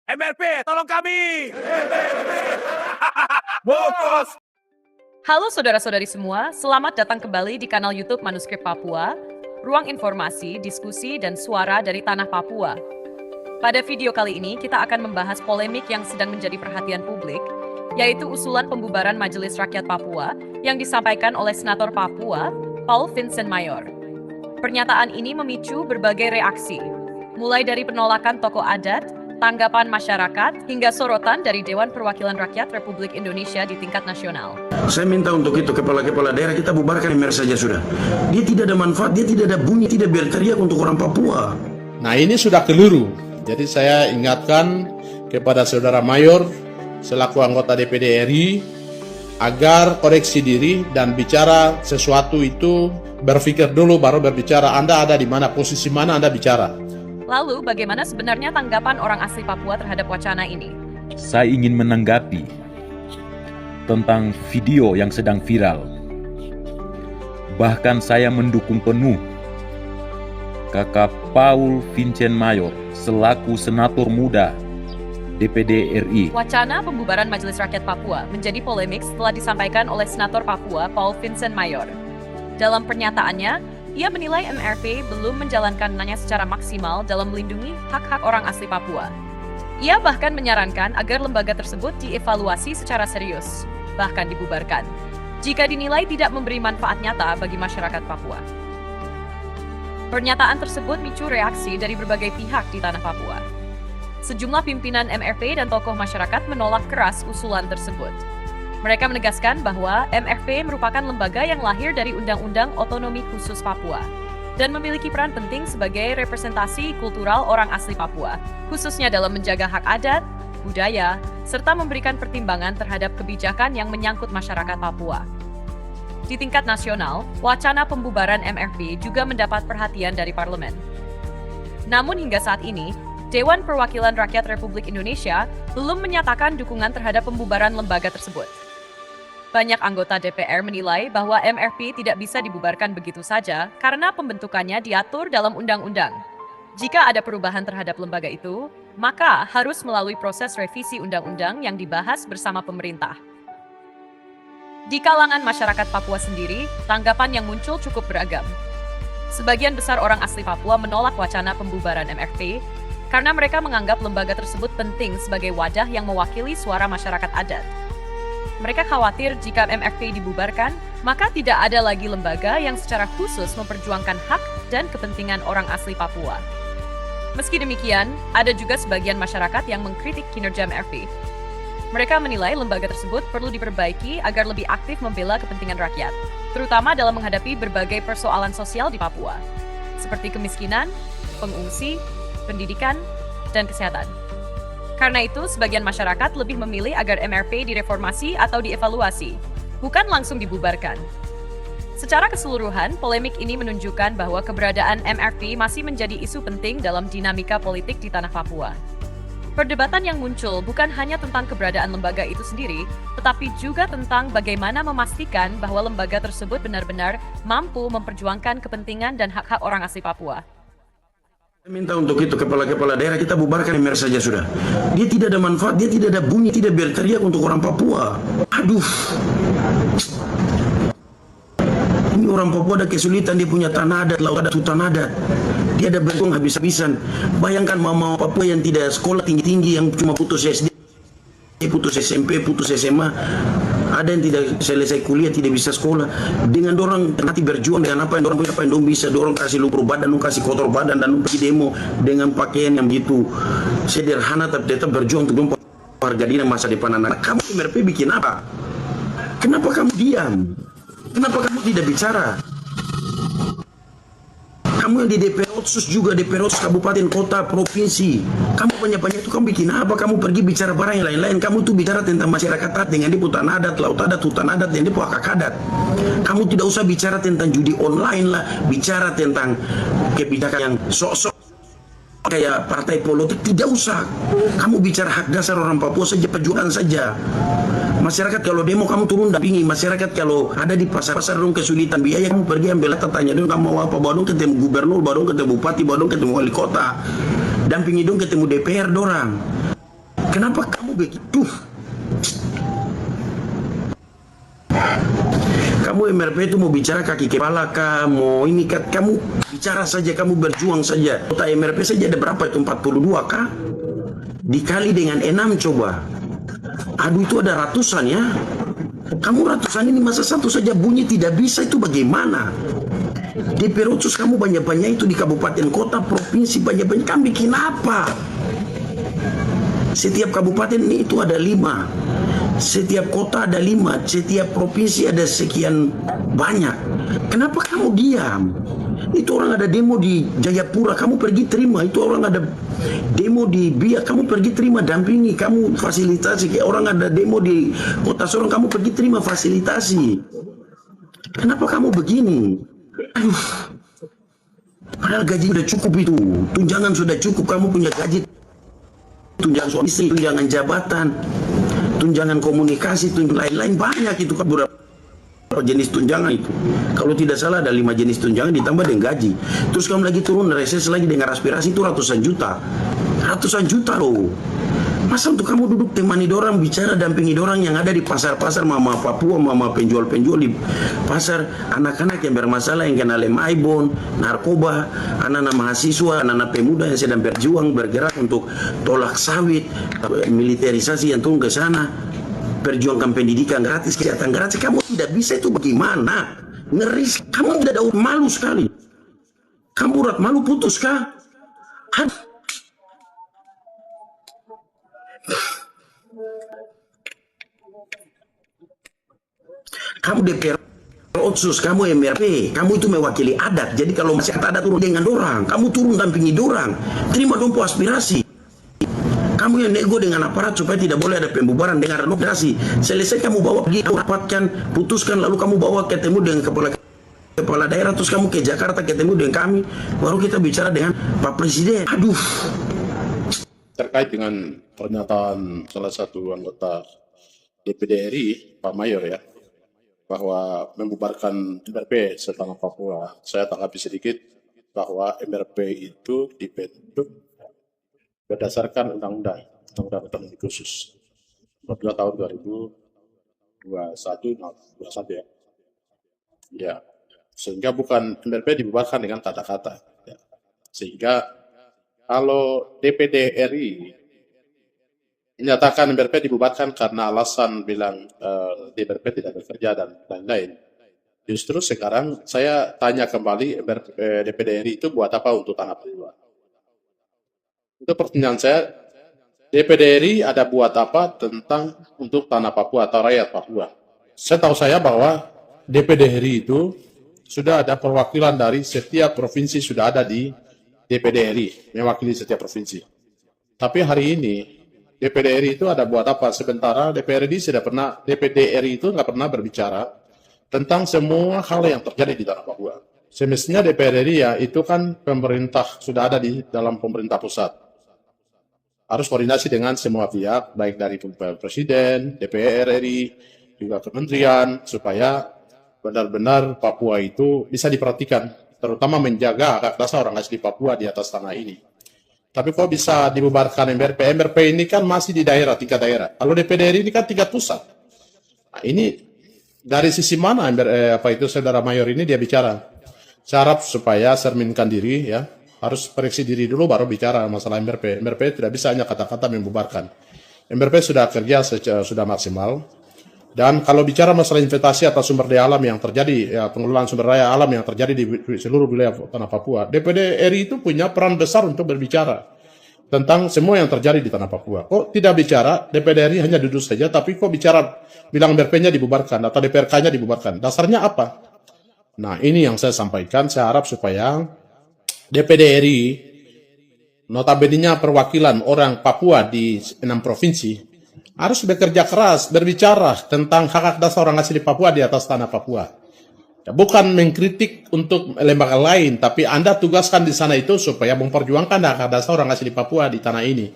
MRP, tolong kami! Bos! Halo saudara-saudari semua, selamat datang kembali di kanal YouTube Manuskrip Papua, ruang informasi, diskusi, dan suara dari tanah Papua. Pada video kali ini, kita akan membahas polemik yang sedang menjadi perhatian publik, yaitu usulan pembubaran Majelis Rakyat Papua yang disampaikan oleh Senator Papua, Paul Vincent Mayor. Pernyataan ini memicu berbagai reaksi, mulai dari penolakan tokoh adat, tanggapan masyarakat, hingga sorotan dari Dewan Perwakilan Rakyat Republik Indonesia di tingkat nasional. Saya minta untuk itu kepala-kepala daerah kita bubarkan MR saja sudah. Dia tidak ada manfaat, dia tidak ada bunyi, tidak berteriak untuk orang Papua. Nah ini sudah keliru. Jadi saya ingatkan kepada saudara Mayor selaku anggota DPD RI agar koreksi diri dan bicara sesuatu itu berpikir dulu baru berbicara. Anda ada di mana, posisi mana Anda bicara. Lalu, bagaimana sebenarnya tanggapan orang asli Papua terhadap wacana ini? Saya ingin menanggapi tentang video yang sedang viral. Bahkan saya mendukung penuh Kakak Paul Vincent Mayor selaku senator muda DPD RI. Wacana pembubaran Majelis Rakyat Papua menjadi polemik setelah disampaikan oleh Senator Papua Paul Vincent Mayor. Dalam pernyataannya, ia menilai MRP belum menjalankannya secara maksimal dalam melindungi hak-hak orang asli Papua. Ia bahkan menyarankan agar lembaga tersebut dievaluasi secara serius, bahkan dibubarkan, jika dinilai tidak memberi manfaat nyata bagi masyarakat Papua. Pernyataan tersebut micu reaksi dari berbagai pihak di tanah Papua. Sejumlah pimpinan MRP dan tokoh masyarakat menolak keras usulan tersebut. Mereka menegaskan bahwa MRP merupakan lembaga yang lahir dari Undang-Undang Otonomi Khusus Papua dan memiliki peran penting sebagai representasi kultural orang asli Papua, khususnya dalam menjaga hak adat, budaya, serta memberikan pertimbangan terhadap kebijakan yang menyangkut masyarakat Papua. Di tingkat nasional, wacana pembubaran MRP juga mendapat perhatian dari parlemen. Namun hingga saat ini, Dewan Perwakilan Rakyat Republik Indonesia belum menyatakan dukungan terhadap pembubaran lembaga tersebut. Banyak anggota DPR menilai bahwa MRP tidak bisa dibubarkan begitu saja karena pembentukannya diatur dalam undang-undang. Jika ada perubahan terhadap lembaga itu, maka harus melalui proses revisi undang-undang yang dibahas bersama pemerintah. Di kalangan masyarakat Papua sendiri, tanggapan yang muncul cukup beragam. Sebagian besar orang asli Papua menolak wacana pembubaran MRP karena mereka menganggap lembaga tersebut penting sebagai wadah yang mewakili suara masyarakat adat. Mereka khawatir jika MRP dibubarkan, maka tidak ada lagi lembaga yang secara khusus memperjuangkan hak dan kepentingan orang asli Papua. Meski demikian, ada juga sebagian masyarakat yang mengkritik kinerja MRP. Mereka menilai lembaga tersebut perlu diperbaiki agar lebih aktif membela kepentingan rakyat, terutama dalam menghadapi berbagai persoalan sosial di Papua, seperti kemiskinan, pengungsi, pendidikan, dan kesehatan. Karena itu, sebagian masyarakat lebih memilih agar MRP direformasi atau dievaluasi, bukan langsung dibubarkan. Secara keseluruhan, polemik ini menunjukkan bahwa keberadaan MRP masih menjadi isu penting dalam dinamika politik di tanah Papua. Perdebatan yang muncul bukan hanya tentang keberadaan lembaga itu sendiri, tetapi juga tentang bagaimana memastikan bahwa lembaga tersebut benar-benar mampu memperjuangkan kepentingan dan hak-hak orang asli Papua. Saya minta untuk itu kepala-kepala daerah kita bubarkan MR saja sudah. Dia tidak ada manfaat, dia tidak ada bunyi, tidak berteriak untuk orang Papua. Aduh. Ini orang Papua ada kesulitan, dia punya tanah adat, laut adat, hutan adat. Dia ada berjuang habis-habisan. Bayangkan mama Papua yang tidak sekolah tinggi-tinggi, yang cuma putus SD, putus SMP, putus SMA. Ada yang tidak selesai kuliah, tidak bisa sekolah. Dengan dorang nanti berjuang dengan apa yang dorang punya, apa yang dorang bisa. Dorang kasih lumpur badan, dorang kasih kotor badan, dan pergi demo dengan pakaian yang begitu sederhana, tapi tetap berjuang untuk warga dina masa depan anak. Kamu MRP bikin apa? Kenapa kamu diam? Kenapa kamu tidak bicara? Kamu yang di DPR Otsus juga, DPR Otsus kabupaten, kota, provinsi. Kamu banyak-banyak itu kamu bikin apa? Kamu pergi bicara barang yang lain-lain. Kamu tuh bicara tentang masyarakat adat dengan dia hutan adat, laut adat, hutan adat, yang dia hak adat. Kamu tidak usah bicara tentang judi online lah. Bicara tentang kebijakan yang sok-sok kayak partai politik, tidak usah. Kamu bicara hak dasar orang Papua saja, perjuangan saja. Masyarakat kalau demo kamu turun dampingi. Masyarakat kalau ada di pasar-pasar dong kesulitan biaya, kamu pergi ambil data, tanya dong kamu mau apa, bawa dong ketemu gubernur, bawa dong ketemu bupati, bawa dong ketemu wali kota, dampingi dong ketemu DPR dorang. Kenapa kamu begitu? Kamu MRP itu mau bicara kaki kepala kah, mau ini kah, kamu bicara saja, kamu berjuang saja. Kota MRP saja ada berapa itu, 42 kah? Dikali dengan 6 coba. Aduh, itu ada ratusan ya. Kamu ratusan ini masa satu saja bunyi tidak bisa, itu bagaimana? DP Otsus kamu banyak-banyak itu di kabupaten kota, provinsi banyak-banyak, kamu bikin apa? Setiap kabupaten ini itu ada 5, setiap kota ada 5, setiap provinsi ada sekian banyak. Kenapa kamu diam? Itu orang ada demo di Jayapura, kamu pergi terima. Itu orang ada demo di Biak, kamu pergi terima, dampingi, kamu fasilitasi. Kayak orang ada demo di Kota Sorong, kamu pergi terima, fasilitasi. Kenapa kamu begini? Aduh, padahal gaji sudah cukup itu, tunjangan sudah cukup, kamu punya gaji, tunjangan suami istri, tunjangan jabatan, tunjangan komunikasi, tunjangan lain-lain banyak itu kan, beberapa jenis tunjangan itu. Kalau tidak salah ada 5 jenis tunjangan ditambah dengan gaji. Terus kamu lagi turun reses lagi dengan aspirasi itu ratusan juta loh. Masa untuk kamu duduk temani dorang, bicara dampingi dorang yang ada di pasar-pasar, mama Papua, mama penjual-penjual di pasar, anak-anak yang bermasalah yang kena lem aibon, narkoba, anak-anak mahasiswa, anak-anak pemuda yang sedang berjuang bergerak untuk tolak sawit, militerisasi yang turun ke sana, perjuangkan pendidikan gratis, kesehatan gratis. Kamu tidak bisa, itu bagaimana? Ngeri, kamu tidak ada malu sekali. Kamu urat malu putus kah? Aduh. Kamu DPR Otsus, kamu MRP, kamu itu mewakili adat. Jadi kalau masih adat turun dengan dorang, kamu turun dampingi dorang, terima dompo aspirasi. Kamu yang nego dengan aparat supaya tidak boleh ada pembubaran dengan renovasi. Selesai kamu bawa pergi, kamu rapatkan, putuskan, lalu kamu bawa ketemu dengan kepala daerah, terus kamu ke Jakarta ketemu dengan kami, baru kita bicara dengan Pak Presiden. Aduh. Terkait dengan pernyataan salah satu anggota DPD RI, Pak Mayor ya, bahwa membubarkan MRP setanah Papua, saya tanggapi sedikit bahwa MRP itu dibentuk berdasarkan undang-undang otonomi khusus nomor 2 tahun 2021 ya. Ya, sehingga bukan MRP dibubarkan dengan kata-kata. Ya. Sehingga kalau DPD RI menyatakan MRP dibubarkan karena alasan bilang DPRP tidak bekerja dan lain-lain. Justru sekarang saya tanya kembali, DPD RI itu buat apa untuk tanah Papua? Itu pertanyaan saya, DPD RI ada buat apa tentang untuk tanah Papua atau rakyat Papua? Saya tahu bahwa DPD RI itu sudah ada perwakilan dari setiap provinsi, sudah ada di DPD RI, mewakili setiap provinsi. Tapi hari ini DPD RI itu ada buat apa? Sementara DPD RI itu nggak pernah berbicara tentang semua hal yang terjadi di tanah Papua. Semestinya DPD RI ya itu kan pemerintah, sudah ada di dalam pemerintah pusat. Harus koordinasi dengan semua pihak, baik dari Presiden, DPR RI, juga kementerian, supaya benar-benar Papua itu bisa diperhatikan, terutama menjaga hak dasar orang asli Papua di atas tanah ini. Tapi kok bisa dibubarkan MRP? MRP ini kan masih di daerah, 3 daerah. Kalau DPD RI ini kan 3 pusat. Nah, ini dari sisi mana saudara Mayor ini dia bicara? Saya harap supaya cerminkan diri ya, harus koreksi diri dulu baru bicara masalah MRP. MRP tidak bisa hanya kata-kata membubarkan. MRP sudah kerja sudah maksimal. Dan kalau bicara masalah investasi atau sumber daya alam yang terjadi, ya, pengelolaan sumber daya alam yang terjadi di seluruh wilayah tanah Papua, DPD RI itu punya peran besar untuk berbicara tentang semua yang terjadi di tanah Papua. Kok tidak bicara, DPD RI hanya duduk saja, tapi kok bicara bilang MRP-nya dibubarkan atau DPRK-nya dibubarkan? Dasarnya apa? Nah, ini yang saya sampaikan. Saya harap supaya DPD RI, notabene-nya perwakilan orang Papua di 6 provinsi, harus bekerja keras, berbicara tentang hak dasar orang asli Papua di atas tanah Papua. Ya, bukan mengkritik untuk lembaga lain, tapi Anda tugaskan di sana itu supaya memperjuangkan hak dasar orang asli Papua di tanah ini.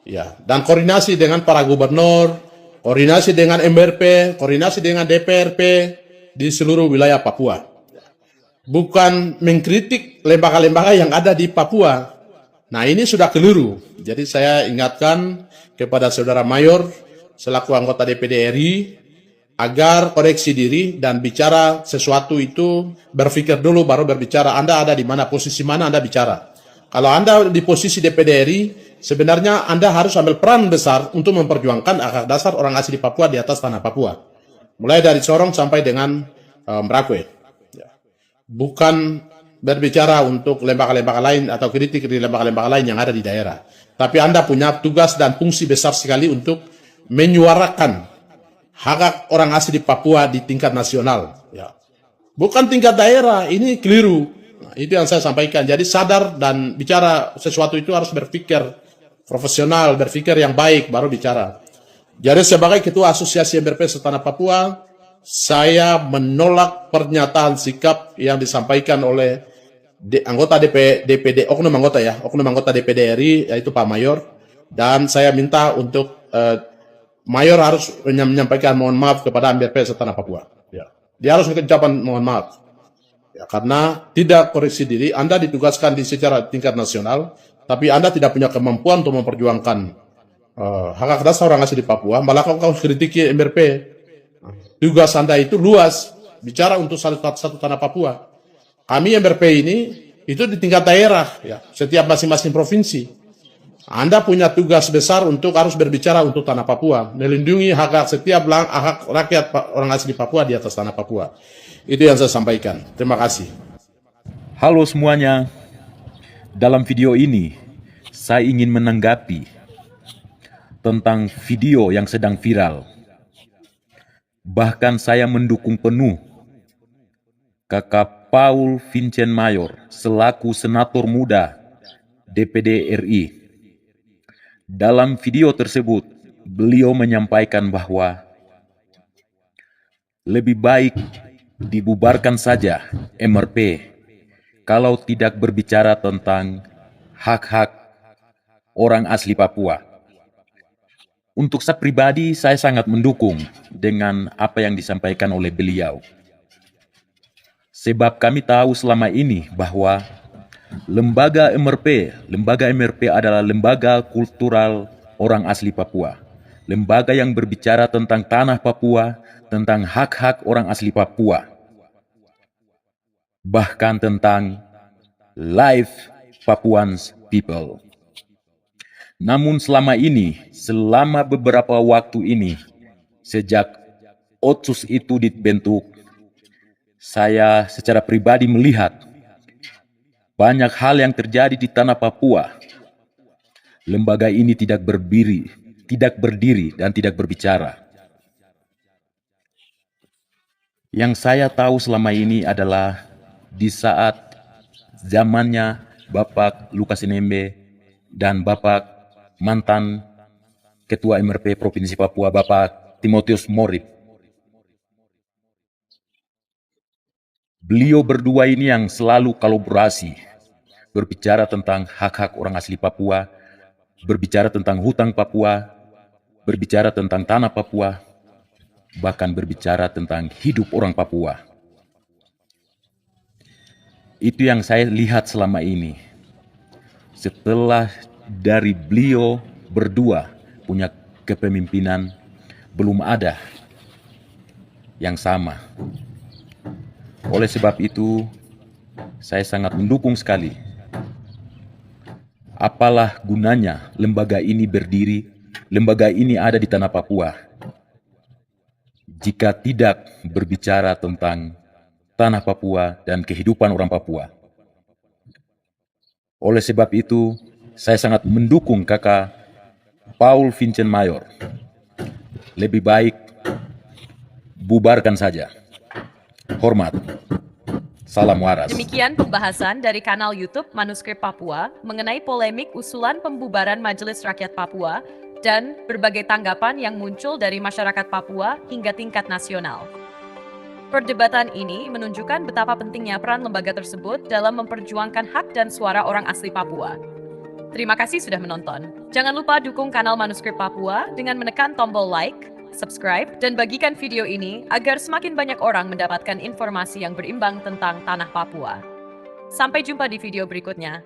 Ya, dan koordinasi dengan para gubernur, koordinasi dengan MRP, koordinasi dengan DPRP di seluruh wilayah Papua. Bukan mengkritik lembaga-lembaga yang ada di Papua. Nah, ini sudah keliru. Jadi saya ingatkan kepada Saudara Mayor selaku anggota DPD RI agar koreksi diri dan bicara sesuatu itu berpikir dulu baru berbicara. Anda ada di mana, posisi mana Anda bicara. Kalau Anda di posisi DPD RI, sebenarnya Anda harus ambil peran besar untuk memperjuangkan hak dasar orang asli Papua di atas tanah Papua. Mulai dari Sorong sampai dengan Merakwe. Bukan berbicara untuk lembaga-lembaga lain atau kritik di lembaga-lembaga lain yang ada di daerah. Tapi Anda punya tugas dan fungsi besar sekali untuk menyuarakan hak orang asli Papua di tingkat nasional. Ya. Bukan tingkat daerah, ini keliru. Nah, itu yang saya sampaikan. Jadi sadar dan bicara sesuatu itu harus berpikir profesional, berpikir yang baik, baru bicara. Jadi sebagai Ketua Asosiasi MRP Setanah Papua, saya menolak pernyataan sikap yang disampaikan oleh anggota DPD, oknum anggota DPD RI, yaitu Pak Mayor, dan saya minta untuk Mayor harus menyampaikan mohon maaf kepada MRP Setanah Papua. Ya. Dia harus mengucapkan mohon maaf. Ya, karena tidak koreksi diri, Anda ditugaskan di secara tingkat nasional, tapi Anda tidak punya kemampuan untuk memperjuangkan hak dasar orang asli Papua, malah kau kritiki MRP. Tugas Anda itu luas, bicara untuk satu tanah Papua. Kami MRP ini itu di tingkat daerah, ya, setiap masing-masing provinsi. Anda punya tugas besar untuk harus berbicara untuk tanah Papua, melindungi hak setiap hak rakyat orang asli Papua di atas tanah Papua. Itu yang saya sampaikan. Terima kasih. Halo semuanya. Dalam video ini, saya ingin menanggapi tentang video yang sedang viral. Bahkan saya mendukung penuh Kakak Paul Vincent Mayor selaku senator muda DPD RI. Dalam video tersebut, beliau menyampaikan bahwa lebih baik dibubarkan saja MRP kalau tidak berbicara tentang hak-hak orang asli Papua. Untuk saya pribadi, saya sangat mendukung dengan apa yang disampaikan oleh beliau. Sebab kami tahu selama ini bahwa lembaga MRP adalah lembaga kultural orang asli Papua. Lembaga yang berbicara tentang tanah Papua, tentang hak-hak orang asli Papua. Bahkan tentang life Papuans people. Namun selama beberapa waktu ini, sejak Otsus itu dibentuk, saya secara pribadi melihat banyak hal yang terjadi di tanah Papua. Lembaga ini tidak berdiri dan tidak berbicara. Yang saya tahu selama ini adalah di saat zamannya Bapak Lukas NMB dan Bapak mantan Ketua MRP Provinsi Papua, Bapak Timotius Morib. Beliau berdua ini yang selalu kolaborasi, berbicara tentang hak-hak orang asli Papua, berbicara tentang hutang Papua, berbicara tentang tanah Papua, bahkan berbicara tentang hidup orang Papua. Itu yang saya lihat selama ini. Setelah dari beliau berdua punya kepemimpinan, belum ada yang sama. Oleh sebab itu, saya sangat mendukung sekali. Apalah gunanya lembaga ini berdiri, lembaga ini ada di tanah Papua, jika tidak berbicara tentang tanah Papua dan kehidupan orang Papua. Oleh sebab itu, saya sangat mendukung Kakak Paul Vincent Mayor. Lebih baik bubarkan saja. Hormat. Salam waras. Demikian pembahasan dari kanal YouTube Manuskrip Papua mengenai polemik usulan pembubaran Majelis Rakyat Papua dan berbagai tanggapan yang muncul dari masyarakat Papua hingga tingkat nasional. Perdebatan ini menunjukkan betapa pentingnya peran lembaga tersebut dalam memperjuangkan hak dan suara orang asli Papua. Terima kasih sudah menonton. Jangan lupa dukung kanal Manuskrip Papua dengan menekan tombol like, subscribe, dan bagikan video ini agar semakin banyak orang mendapatkan informasi yang berimbang tentang tanah Papua. Sampai jumpa di video berikutnya.